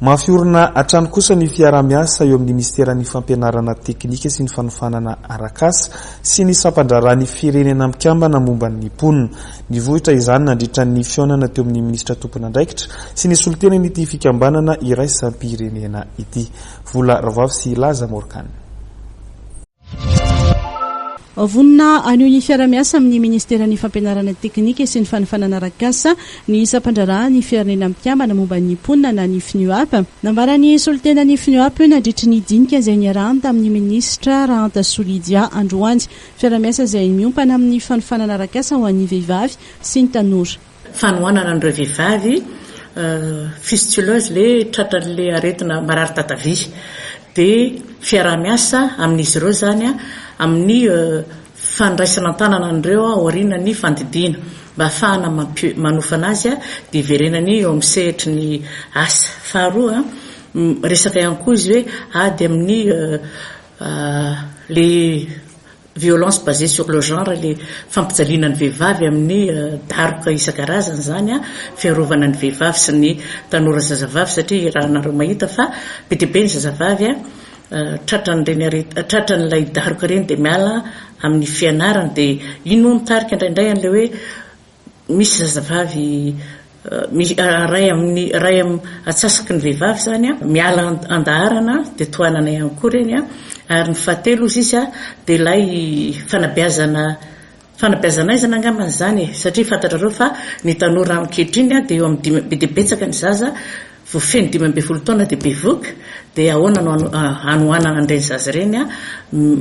Mafiorina atrano kosa ny fiara-miasa eo amin'ny ministeran'ny fampianarana teknika sy ny fanofanana arakasa sy ny sampandrarany firenena mikambana momban'ny mponina. Ny vohitra izany nandritra ny fionana teo amin'ny ministra tompon'andraikitra sy ny solotenan'ity fikambanana iraisam-pirenena ity. Vola Ravavy sy Laza Morkany. Vonina anio ny fiara-miasa amin'ny ministeran'ny fampianarana teknika sy ny fanofanana arakasa ny sampandrarany firenena mikambana momban'ny mponina na ny FNUAP. Nambarany solotenan'ny FNUAP nandritry ny dinika izay niarahany tamin'ny ministra Ranta Solidia Androany. Fiara-miasa izay miompana amin'ny fanofanana arakasa ho an'ny vehivavy sy ny tanora. Fanohanana an'ireo vehivavy fistulose le tratran'le aretina marary tatavy dia fiara-miasa amin'izy ireo zany amin'ny fandraisana tanana an'ireo aoriana ny fandidiana mba ahafahana manofana azy dia iverenany eo amin'ny sehitry ny asa. Faharoa resaka ihany koa izy hoe ady amin'ny le violence basée sur le genre, le fampijaliana ny vehivavy amin'ny daroka isan-karazany zany fiarovana ny vehivavy sy ny tanora zazavavy satria raha nareo mahita fa be dia be ny zazavavy tratran'ilay daroka reny dia miala amin'ny fianarana dia ino mitarika indraindray an'le hoe misy zazavavy ray atsasaky ny vehivavy zany miala andaharana dia toanana ihany koa reny ary ny fahatelo izy dia ilay fanabeazana izana angambany zany satria fantatrareo fa ny tanora ankehitriny dia eo amin'ny be dia betsaka ny zaza voafeny 12 taona dia bevoka dia ahoana no anohanana an'ireny zaza ireny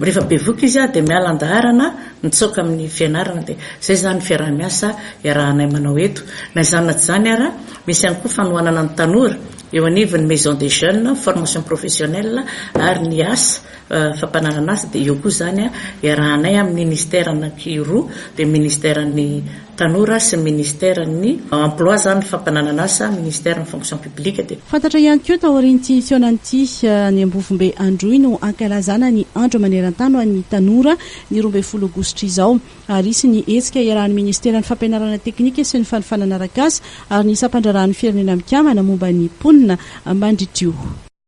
rehefa bevoka izy dia miala andaharana mitsoka amin'ny fianarana dia zay zany fiara-miasa iarahanay manao eto na izany tsy zany ara misy ihany koa fanohanana ny tanora eo anivon'ny maison des jeunes formation professionnelle ary ny asa fampananana asa dia eo koa zany iarahanay amin'ny ministère anankiroa dia ministèren'ny tanora sy ministèren'ny emploi zany fampananana asa ministèren'ny fonction publique. Dia fantatra ihany koa taorian'ity fionan'ity ny Ambovombe Androy no ankalazana ny andro maneran-tany ho an'ny tanora ny 12 aogositra izao ary isy ny hetsika iarahan'ny ministèren'ny fampianarana teknika sy ny fanofanana arakasa ary ny sampandrarany firenena mikambana momba ny mponina mandritio.